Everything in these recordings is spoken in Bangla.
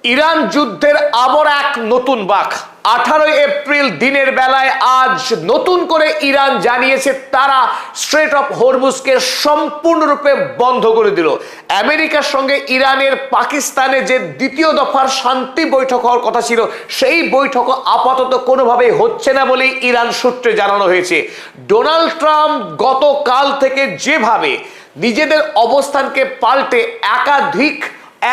ইরান যুদ্ধের আবার এক নতুন বাঁক। 18 এপ্রিল দিনের বেলায় আজ নতুন করে ইরান জানিয়েছে তারা স্ট্রেট অফ হরমুজকে সম্পূর্ণরূপে বন্ধ করে দিল। আমেরিকার সঙ্গে ইরানের পাকিস্তানে যে দ্বিতীয় দফার শান্তি বৈঠক হওয়ার কথা ছিল, সেই বৈঠক আপাতত কোনোভাবেই হচ্ছে না বলেই ইরান সূত্রে জানানো হয়েছে। ডোনাল্ড ট্রাম্প গতকাল থেকে যেভাবে নিজেদের অবস্থানকে পাল্টে একাধিক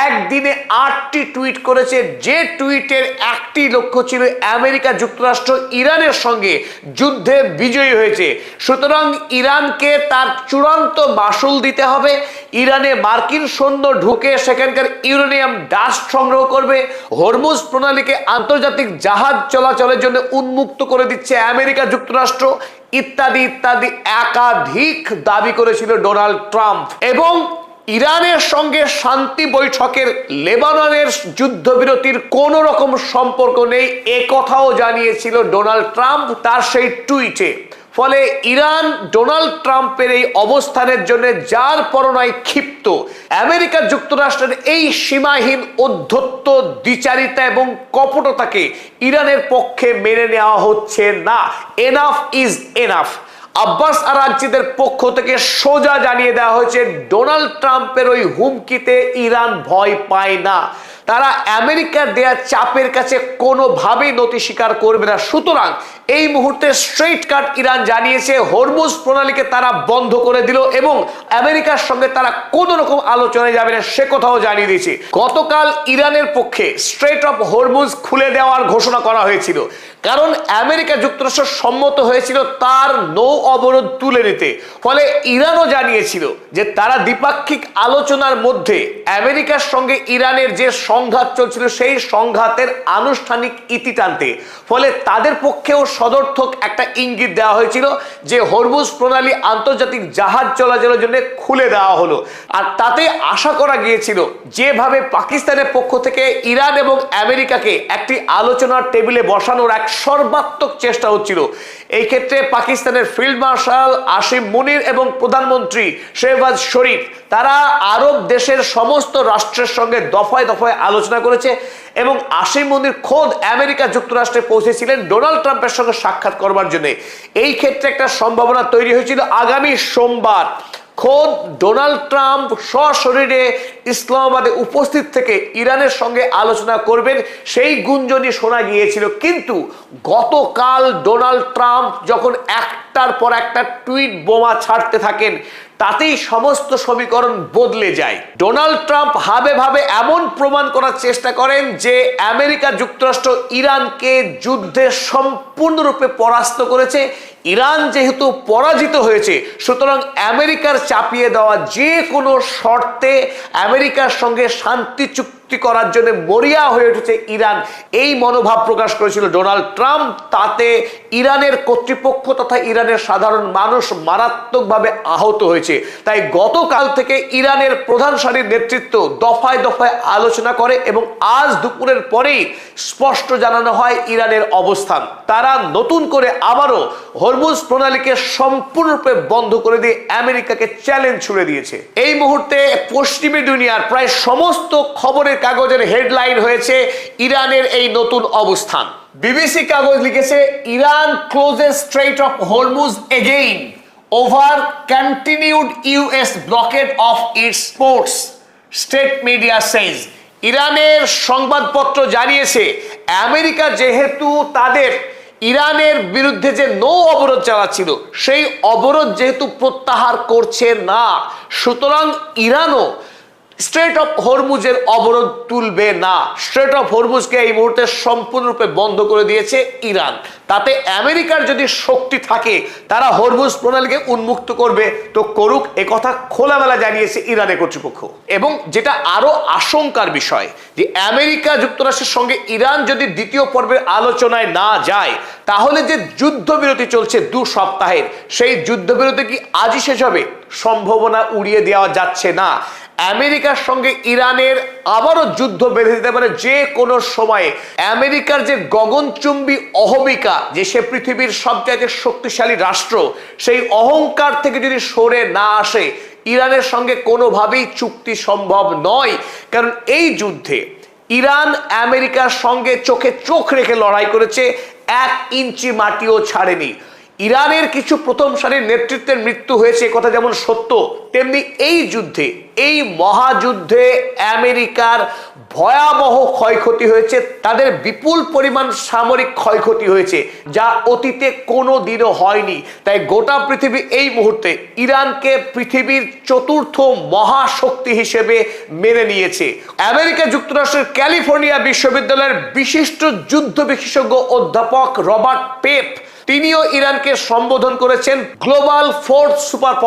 একদিনে 8টি টুইট করেছে, যে টুইটের একটি লক্ষ্য ছিল আমেরিকা যুক্তরাষ্ট্র ইরানের সঙ্গে যুদ্ধে বিজয়ী হয়েছে, সুতরাং ইরানকে তার চূড়ান্ত মাসুল দিতে হবে। ইরানে মার্কিন সৈন্য ঢুকে সেখানকার ইউরেনিয়াম ডাস্ট সংগ্রহ করবে, হরমুজ প্রণালীকে আন্তর্জাতিক জাহাজ চলাচলের জন্য উন্মুক্ত করে দিচ্ছে আমেরিকা যুক্তরাষ্ট্র, ইত্যাদি ইত্যাদি একাধিক দাবি করেছিল ডোনাল্ড ট্রাম্প। এবং ইরানের সঙ্গে শান্তি বৈঠকের লেবাননের যুদ্ধবিরতির কোনো রকম সম্পর্ক নেই, এ কথাও জানিয়েছিল ডোনাল্ড ট্রাম্প তার সেই টুইটে। ফলে ইরান ডোনাল্ড ট্রাম্পের এই অবস্থানের জন্য যার পরনায় ক্ষিপ্ত। আমেরিকা যুক্তরাষ্ট্রের এই সীমাহীন অধ্যত্ব, দ্বিচারিতা এবং কপটতাকে ইরানের পক্ষে মেনে নেওয়া হচ্ছে না। Enough is enough. আব্বাস আরাগচিদের পক্ষ থেকে সোজা জানিয়ে দেওয়া হয়েছে ডোনাল্ড ট্রাম্পের ওই হুমকিতে ইরান ভয় পায় না, তারা আমেরিকার দেয়া চাপের কাছে কোনোভাবেই নতি স্বীকার করবে না। সুতরাং এই মুহূর্তে স্ট্রেইট কাট ইরান জানিয়েছে হরমুজ প্রণালীকে তারা বন্ধ করে দিল এবং আমেরিকার সঙ্গে তারা কোনো রকম আলোচনায় যাবে না, সে কথাও জানিয়ে দিয়েছে। গতকাল ইরানের পক্ষে স্ট্রেট অফ হরমুজ খুলে দেওয়ার ঘোষণা করা হয়েছিল, কারণ আমেরিকা যুক্তরাষ্ট্র সম্মত হয়েছিল তার নৌ অবরোধ তুলে নিতে। ফলে ইরানও জানিয়েছিল যে তারা দ্বিপাক্ষিক আলোচনার মধ্যে আমেরিকার সঙ্গে ইরানের যে সংঘাত চলছিল সেই সংঘাতের আনুষ্ঠানিক ইতি টানতে। ফলে তাদের পক্ষেও সদর্থক একটা ইঙ্গিত দেওয়া হয়েছিল যে হরমুজ প্রণালী আন্তর্জাতিক জাহাজ চলাচলের জন্য খুলে দেওয়া হলো। আর তাতে আশা করা গিয়েছিল যেভাবে পাকিস্তানের পক্ষ থেকে ইরান এবং আমেরিকাকে একটি আলোচনার টেবিলে বসানোর এক সর্বাত্মক চেষ্টা হচ্ছিল, এই ক্ষেত্রে পাকিস্তানের ফিল্ড মার্শাল আসিম মুনির এবং প্রধানমন্ত্রী শেহবাজ শরীফ তারা আরব দেশের সমস্ত রাষ্ট্রের সঙ্গে দফায় দফায় আলোচনা করেছে এবং আসিম মুনির খোদ আমেরিকা যুক্তরাষ্ট্রে পৌঁছেছিলেন ডোনাল্ড ট্রাম্পের সঙ্গে সাক্ষাৎ করবার জন্য। এই ক্ষেত্রে একটা সম্ভাবনা তৈরি হয়েছিল আগামী সোমবার খোদ ডোনাল্ড ট্রাম্প সশরীরে ইসলামাবাদে উপস্থিত থেকে ইরানের সঙ্গে আলোচনা করবেন, সেই গুঞ্জনই শোনা গিয়েছিল। কিন্তু গতকাল ডোনাল্ড ট্রাম্প যখন একটার পর একটা টুইট বোমা ছাড়তে থাকেন, তাতেই সমস্ত সমীকরণ বদলে যায়। ডোনাল্ড ট্রাম্প ভাবে ভাবে এমন প্রমাণ করার চেষ্টা করেন যে আমেরিকা যুক্তরাষ্ট্র ইরানকে যুদ্ধে সম্পূর্ণরূপে পরাস্ত করেছে। ইরান যেহেতু পরাজিত হয়েছে, সুতরাং আমেরিকার চাপিয়ে দেওয়া যে কোনো শর্তে আমেরিকার সঙ্গে শান্তি চুক্তি করার জন্য মরিয়া হয়ে উঠেছে ইরান, এই মনোভাব প্রকাশ করেছিল ডোনাল্ড ট্রাম্প। তাতে ইরানের কর্তৃপক্ষ তথা ইরানের সাধারণ মানুষ মারাত্মকভাবে আহত হয়েছে। তাই গতকাল থেকে ইরানের প্রধান সারির নেতৃত্ব দফায় দফায় আলোচনা করে এবং আজ দুপুরের পরেই স্পষ্ট জানানো হয় ইরানের অবস্থান। তারা নতুন করে আবারও হরমুজ প্রণালীকে সম্পূর্ণরূপে বন্ধ করে দিয়ে আমেরিকাকে চ্যালেঞ্জ ছুড়ে দিয়েছে। এই মুহূর্তে পশ্চিমী দুনিয়ার প্রায় সমস্ত খবরের কাগজের হেডলাইন হয়েছে ইরানের এই নতুন অবস্থান। বিবিসি কাগজ লিখেছে Iran closes strait of Hormuz again over continued US blockade of its ports, state media says. ইরানের সংবাদপত্র জানিয়েছে আমেরিকা যেহেতু তাদের ইরানের বিরুদ্ধে যে নৌ অবরোধ চালাচ্ছিল সেই অবরোধ যেহেতু প্রত্যাহার করছে না, সুতরাং ইরানও স্ট্রেট অফ হরমুজের অবরোধ তুলবে না। স্ট্রেট অফ হরমুজকে এই মুহূর্তে সম্পূর্ণরূপে বন্ধ করে দিয়েছে ইরান। তাতে আমেরিকার যদি শক্তি থাকে তারা হরমুজ প্রণালীকে উন্মুক্ত করবে তো করুক, একথা খোলামেলা জানিয়েছে ইরানের কর্তৃপক্ষ। এবং যেটা আরো আশঙ্কার বিষয় যে আমেরিকা যুক্তরাষ্ট্রের সঙ্গে ইরান যদি দ্বিতীয় পর্বের আলোচনায় না যায়, তাহলে যে যুদ্ধবিরতি চলছে 2 সপ্তাহের, সেই যুদ্ধবিরতি কি আজই শেষ হবে? সম্ভাবনা উড়িয়ে দেওয়া যাচ্ছে না। আমেরিকার সঙ্গে ইরানের আবারও যুদ্ধ বেঁধে দিতে পারে যে কোনো সময়ে। আমেরিকার যে গগনচুম্বী অহমিকা যে সে পৃথিবীর সবচাইতে শক্তিশালী রাষ্ট্র, সেই অহংকার থেকে যদি সরে না আসে ইরানের সঙ্গে কোনোভাবেই চুক্তি সম্ভব নয়। কারণ এই যুদ্ধে ইরান আমেরিকার সঙ্গে চোখে চোখ রেখে লড়াই করেছে, 1 ইঞ্চি মাটিও ছাড়েনি। ইরানের কিছু প্রথম সারির নেতৃত্বের মৃত্যু হয়েছে, কথা যেমন সত্য, তেমনি এই যুদ্ধে, এই মহাযুদ্ধে আমেরিকার ভয়াবহ ক্ষয়ক্ষতি হয়েছে, তাদের বিপুল পরিমাণ সামরিক ক্ষয়ক্ষতি হয়েছে, যা অতীতে কোনো দিনও হয়নি। তাই গোটা পৃথিবী এই মুহূর্তে ইরানকে পৃথিবীর চতুর্থ মহাশক্তি হিসেবে মেনে নিয়েছে। আমেরিকা যুক্তরাষ্ট্রের ক্যালিফোর্নিয়া বিশ্ববিদ্যালয়ের বিশিষ্ট যুদ্ধ বিশেষজ্ঞ অধ্যাপক রবার্ট পেপ, তিনিও ইরানকে সম্বোধন করেছেন গ্লোবাল ফোর্থ সুপার